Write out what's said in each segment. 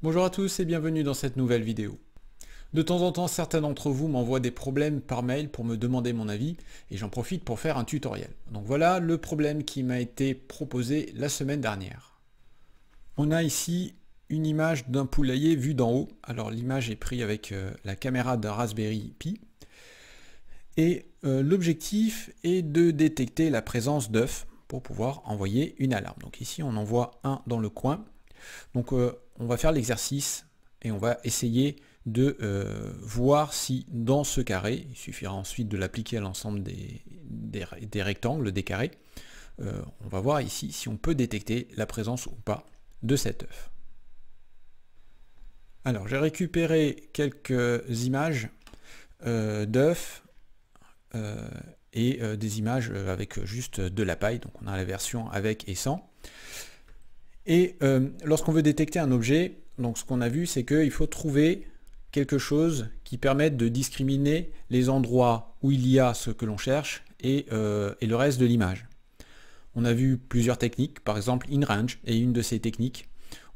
Bonjour à tous et bienvenue dans cette nouvelle vidéo. De temps en temps, certains d'entre vous m'envoient des problèmes par mail pour me demander mon avis et j'en profite pour faire un tutoriel. Donc voilà le problème qui m'a été proposé la semaine dernière. On a ici une image d'un poulailler vue d'en haut. Alors l'image est prise avec la caméra d'un Raspberry Pi et l'objectif est de détecter la présence d'œufs pour pouvoir envoyer une alarme. Donc ici on en voit un dans le coin. Donc on va faire l'exercice et on va essayer de voir si dans ce carré, il suffira ensuite de l'appliquer à l'ensemble des rectangles, des carrés, on va voir ici si on peut détecter la présence ou pas de cet œuf. Alors j'ai récupéré quelques images d'œufs et des images avec juste de la paille, donc on a la version avec et sans. Et lorsqu'on veut détecter un objet, donc ce qu'on a vu, c'est qu'il faut trouver quelque chose qui permette de discriminer les endroits où il y a ce que l'on cherche et le reste de l'image. On a vu plusieurs techniques, par exemple InRange est une de ces techniques.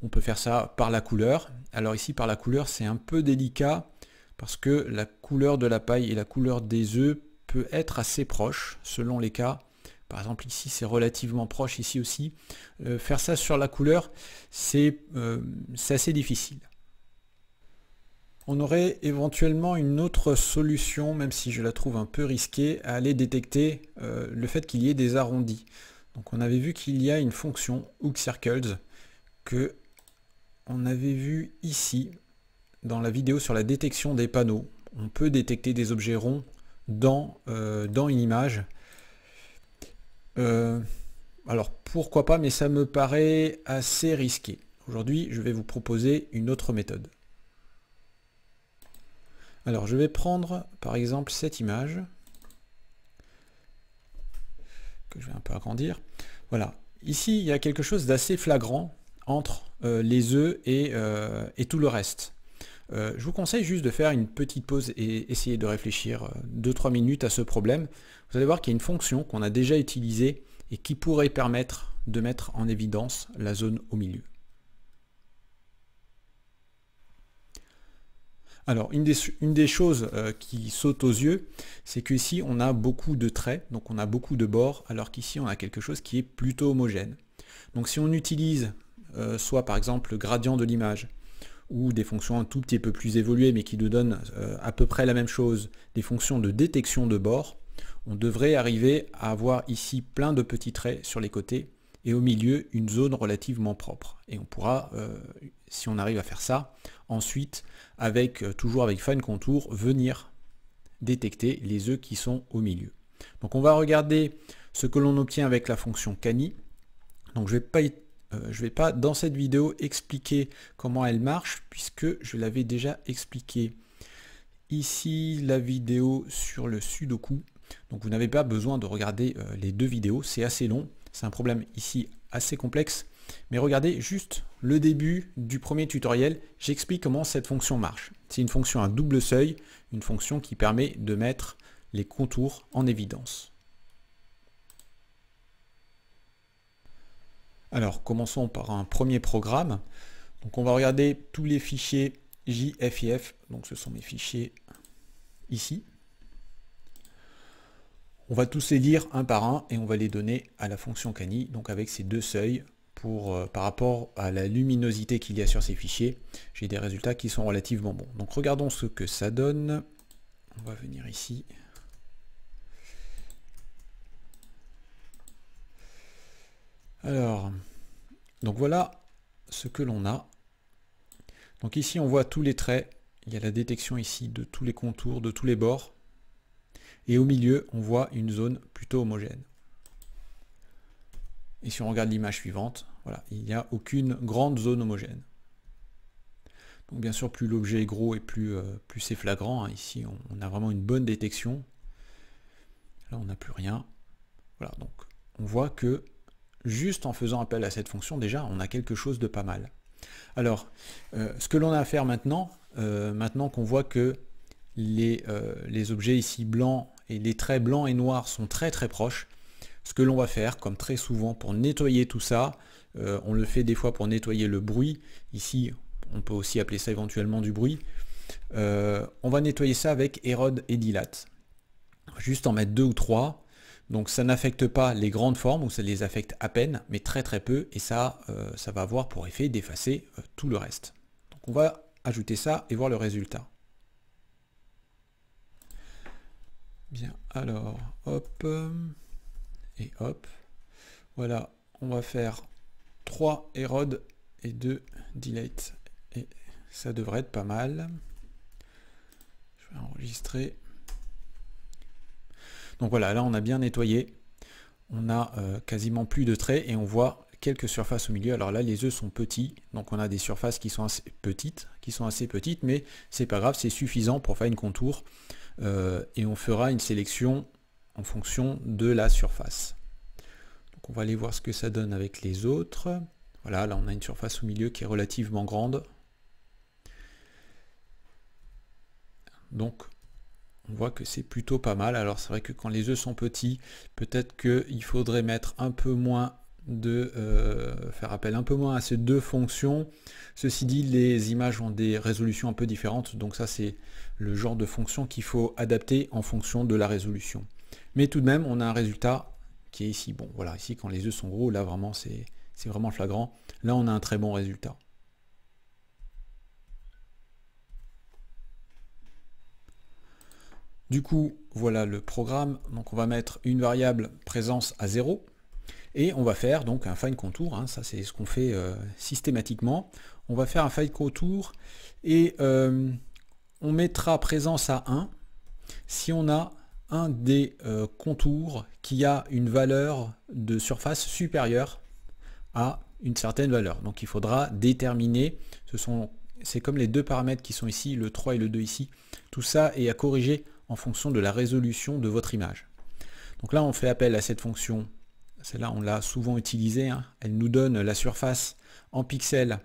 On peut faire ça par la couleur. Alors ici, par la couleur, c'est un peu délicat parce que la couleur de la paille et la couleur des œufs peut être assez proche selon les cas. Par exemple ici c'est relativement proche, ici aussi. Faire ça sur la couleur, c'est assez difficile. On aurait éventuellement une autre solution, même si je la trouve un peu risquée, à aller détecter le fait qu'il y ait des arrondis. Donc on avait vu qu'il y a une fonction HookCircles que on avait vu ici dans la vidéo sur la détection des panneaux. On peut détecter des objets ronds dans une image. Alors pourquoi pas, mais ça me paraît assez risqué. Aujourd'hui, je vais vous proposer une autre méthode. Alors je vais prendre par exemple cette image, que je vais un peu agrandir. Voilà, ici il y a quelque chose d'assez flagrant entre les œufs et tout le reste. Je vous conseille juste de faire une petite pause et essayer de réfléchir 2-3 minutes à ce problème. Vous allez voir qu'il y a une fonction qu'on a déjà utilisée et qui pourrait permettre de mettre en évidence la zone au milieu. Alors une des choses qui saute aux yeux, c'est qu'ici on a beaucoup de traits, donc on a beaucoup de bords, alors qu'ici on a quelque chose qui est plutôt homogène. Donc si on utilise soit par exemple le gradient de l'image, ou des fonctions un tout petit peu plus évoluées mais qui nous donnent à peu près la même chose, des fonctions de détection de bords, on devrait arriver à avoir ici plein de petits traits sur les côtés et au milieu une zone relativement propre. Et on pourra, si on arrive à faire ça, ensuite, toujours avec Fine Contour, venir détecter les œufs qui sont au milieu. Donc on va regarder ce que l'on obtient avec la fonction Cani. Donc je vais pas dans cette vidéo expliquer comment elle marche puisque je l'avais déjà expliqué ici la vidéo sur le Sudoku. Donc vous n'avez pas besoin de regarder les deux vidéos, c'est assez long, c'est un problème ici assez complexe. Mais regardez juste le début du premier tutoriel, j'explique comment cette fonction marche. C'est une fonction à double seuil, une fonction qui permet de mettre les contours en évidence. Alors commençons par un premier programme. Donc on va regarder tous les fichiers JFIF, donc ce sont mes fichiers ici. On va tous les lire un par un et on va les donner à la fonction Cani, donc avec ces deux seuils par rapport à la luminosité qu'il y a sur ces fichiers. J'ai des résultats qui sont relativement bons. Donc regardons ce que ça donne. On va venir ici. Alors, donc voilà ce que l'on a. Donc ici on voit tous les traits. Il y a la détection ici de tous les contours, de tous les bords. Et au milieu, on voit une zone plutôt homogène. Et si on regarde l'image suivante, voilà, il n'y a aucune grande zone homogène. Donc bien sûr, plus l'objet est gros et plus c'est flagrant. Hein. Ici, on a vraiment une bonne détection. Là, on n'a plus rien. Voilà, donc on voit que juste en faisant appel à cette fonction, déjà, on a quelque chose de pas mal. Alors, ce que l'on a à faire maintenant, maintenant qu'on voit que les objets ici blancs et les traits blancs et noirs sont très très proches, ce que l'on va faire, comme très souvent pour nettoyer tout ça, on le fait des fois pour nettoyer le bruit. Ici, on peut aussi appeler ça éventuellement du bruit. On va nettoyer ça avec érode et dilate. Juste en mettre 2 ou 3. Donc ça n'affecte pas les grandes formes, ou ça les affecte à peine, mais très très peu, et ça, ça va avoir pour effet d'effacer tout le reste. Donc on va ajouter ça et voir le résultat. Bien, alors, hop, et hop. Voilà, on va faire 3 érode et 2 dilate. Et ça devrait être pas mal. Je vais enregistrer. Donc voilà, là on a bien nettoyé. On a quasiment plus de traits et on voit quelques surfaces au milieu. Alors là, les œufs sont petits, donc on a des surfaces qui sont assez petites, mais c'est pas grave, c'est suffisant pour faire une contour. Et on fera une sélection en fonction de la surface. Donc on va aller voir ce que ça donne avec les autres. Voilà, là on a une surface au milieu qui est relativement grande. Donc on voit que c'est plutôt pas mal. Alors c'est vrai que quand les œufs sont petits, peut-être qu'il faudrait mettre un peu moins faire appel un peu moins à ces deux fonctions. Ceci dit, les images ont des résolutions un peu différentes, donc ça c'est le genre de fonction qu'il faut adapter en fonction de la résolution. Mais tout de même, on a un résultat qui est ici. Bon, voilà, ici quand les œufs sont gros, là vraiment c'est vraiment flagrant. Là on a un très bon résultat. Du coup, voilà le programme. Donc on va mettre une variable présence à 0. Et on va faire donc un fine contour, hein, ça c'est ce qu'on fait systématiquement. On va faire un fine contour et on mettra présence à 1 si on a un des contours qui a une valeur de surface supérieure à une certaine valeur. Donc il faudra déterminer, c'est comme les deux paramètres qui sont ici, le 3 et le 2 ici. Tout ça est à corriger en fonction de la résolution de votre image. Donc là on fait appel à cette fonction. Celle-là, on l'a souvent utilisée. Hein. Elle nous donne la surface en pixels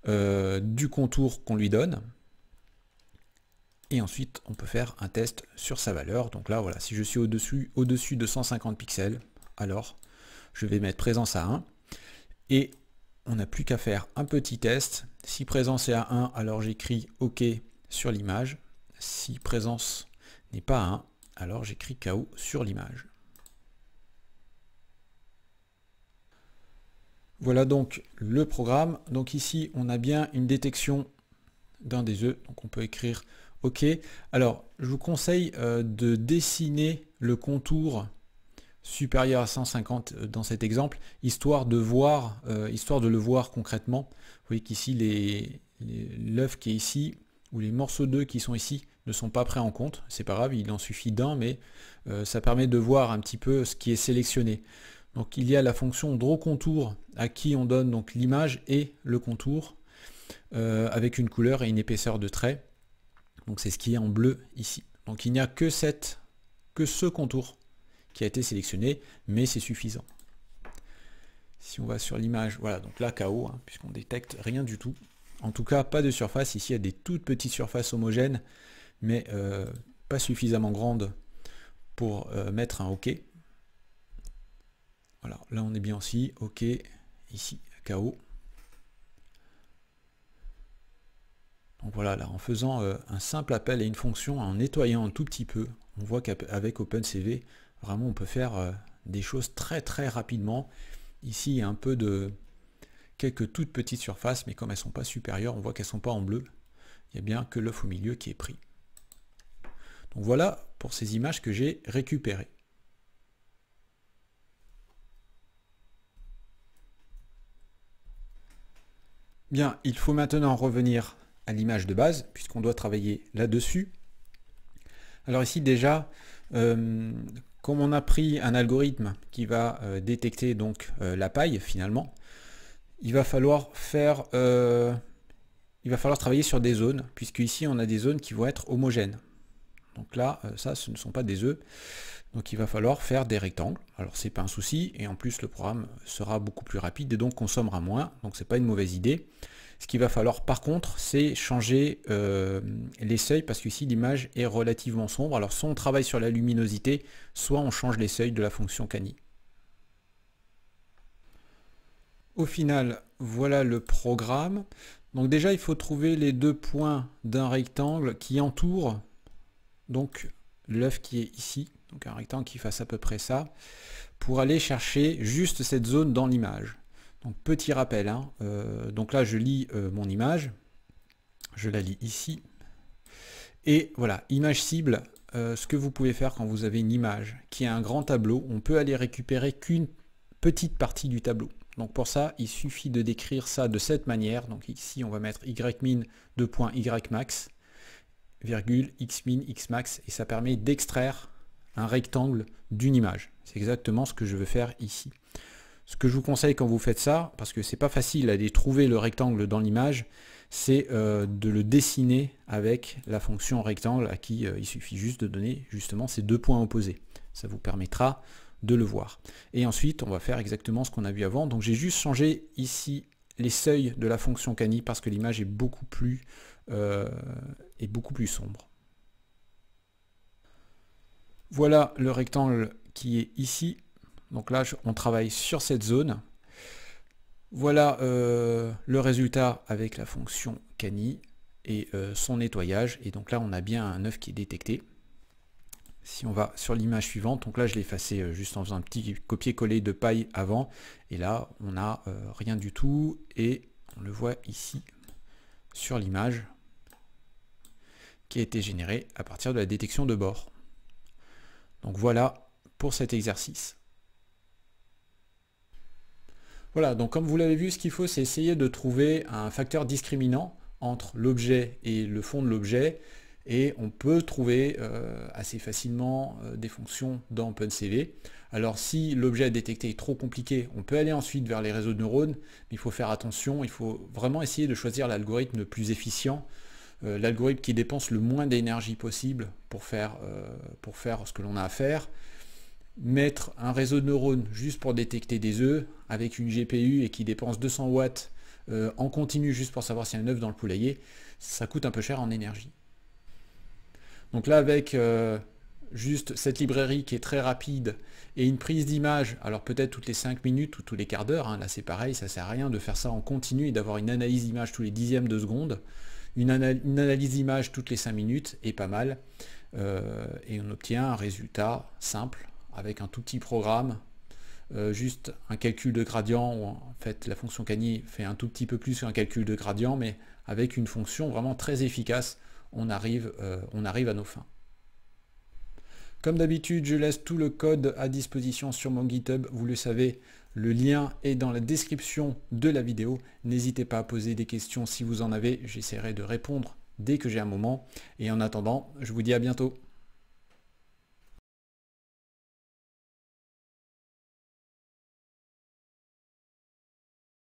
du contour qu'on lui donne. Et ensuite, on peut faire un test sur sa valeur. Donc là, voilà, si je suis au-dessus de 150 pixels, alors je vais mettre présence à 1. Et on n'a plus qu'à faire un petit test. Si présence est à 1, alors j'écris OK sur l'image. Si présence n'est pas à 1, alors j'écris KO sur l'image. Voilà donc le programme. Donc ici, on a bien une détection d'un des œufs. Donc on peut écrire OK. Alors, je vous conseille de dessiner le contour supérieur à 150 dans cet exemple, histoire de le voir concrètement. Vous voyez qu'ici, l'œuf qui est ici, ou les morceaux d'œufs qui sont ici, ne sont pas pris en compte. C'est pas grave, il en suffit d'un, mais ça permet de voir un petit peu ce qui est sélectionné. Donc il y a la fonction draw contour à qui on donne donc l'image et le contour avec une couleur et une épaisseur de trait. Donc c'est ce qui est en bleu ici. Donc il n'y a que ce contour qui a été sélectionné, mais c'est suffisant. Si on va sur l'image, voilà, donc là KO, hein, puisqu'on détecte rien du tout. En tout cas, pas de surface. Ici, il y a des toutes petites surfaces homogènes, mais pas suffisamment grandes pour mettre un OK. Voilà, là on est bien aussi, OK, ici, KO. Donc voilà, là en faisant un simple appel à une fonction, en nettoyant un tout petit peu, on voit qu'avec OpenCV, vraiment on peut faire des choses très très rapidement. Ici il y a un peu de quelques toutes petites surfaces, mais comme elles ne sont pas supérieures, on voit qu'elles ne sont pas en bleu. Il n'y a bien que l'œuf au milieu qui est pris. Donc voilà pour ces images que j'ai récupérées. Bien, il faut maintenant revenir à l'image de base, puisqu'on doit travailler là-dessus. Alors ici déjà, comme on a pris un algorithme qui va détecter donc la paille finalement, il va falloir travailler sur des zones, puisque ici on a des zones qui vont être homogènes. Donc là, ça, ce ne sont pas des œufs. Donc il va falloir faire des rectangles. Alors c'est pas un souci, et en plus le programme sera beaucoup plus rapide et donc consommera moins, donc c'est pas une mauvaise idée. Ce qu'il va falloir par contre, c'est changer les seuils, parce que ici l'image est relativement sombre. Alors soit on travaille sur la luminosité, soit on change les seuils de la fonction Cani. Au final, voilà le programme. Donc déjà, il faut trouver les deux points d'un rectangle qui entourent donc l'œuf qui est ici, donc un rectangle qui fasse à peu près ça, pour aller chercher juste cette zone dans l'image. Donc petit rappel, hein, donc là je lis mon image, je la lis ici, et voilà, image cible, ce que vous pouvez faire quand vous avez une image qui a un grand tableau, on peut aller récupérer qu'une petite partie du tableau. Donc pour ça, il suffit de décrire ça de cette manière. Donc ici, on va mettre ymin ymax, virgule, xmin, xmax, et ça permet d'extraire un rectangle d'une image. C'est exactement ce que je veux faire ici. Ce que je vous conseille quand vous faites ça, parce que c'est pas facile d'aller trouver le rectangle dans l'image, c'est de le dessiner avec la fonction rectangle à qui il suffit juste de donner justement ces deux points opposés. Ça vous permettra de le voir. Et ensuite, on va faire exactement ce qu'on a vu avant. Donc j'ai juste changé ici les seuils de la fonction cani parce que l'image est beaucoup plus sombre. Voilà le rectangle qui est ici. Donc là, on travaille sur cette zone. Voilà le résultat avec la fonction cani et son nettoyage. Et donc là, on a bien un œuf qui est détecté. Si on va sur l'image suivante, donc là je l'ai effacé juste en faisant un petit copier-coller de paille avant, et là on n'a rien du tout, et on le voit ici sur l'image qui a été générée à partir de la détection de bord. Donc voilà pour cet exercice. Voilà, donc comme vous l'avez vu, ce qu'il faut, c'est essayer de trouver un facteur discriminant entre l'objet et le fond de l'objet, et on peut trouver assez facilement des fonctions dans OpenCV. Alors si l'objet à détecter est trop compliqué, on peut aller ensuite vers les réseaux de neurones, mais il faut faire attention, il faut vraiment essayer de choisir l'algorithme le plus efficient, l'algorithme qui dépense le moins d'énergie possible pour faire ce que l'on a à faire. Mettre un réseau de neurones juste pour détecter des œufs avec une GPU et qui dépense 200 watts en continu juste pour savoir s'il y a un œuf dans le poulailler, ça coûte un peu cher en énergie. Donc là, avec juste cette librairie qui est très rapide et une prise d'image, alors peut-être toutes les 5 minutes ou tous les quarts d'heure, hein, là c'est pareil, ça sert à rien de faire ça en continu et d'avoir une analyse d'image tous les dixièmes de seconde. Une analyse d'image toutes les 5 minutes est pas mal, et on obtient un résultat simple avec un tout petit programme, juste un calcul de gradient, où en fait la fonction cani fait un tout petit peu plus qu'un calcul de gradient, mais avec une fonction vraiment très efficace, on arrive à nos fins. Comme d'habitude, je laisse tout le code à disposition sur mon GitHub, vous le savez, le lien est dans la description de la vidéo. N'hésitez pas à poser des questions si vous en avez, j'essaierai de répondre dès que j'ai un moment. Et en attendant, je vous dis à bientôt.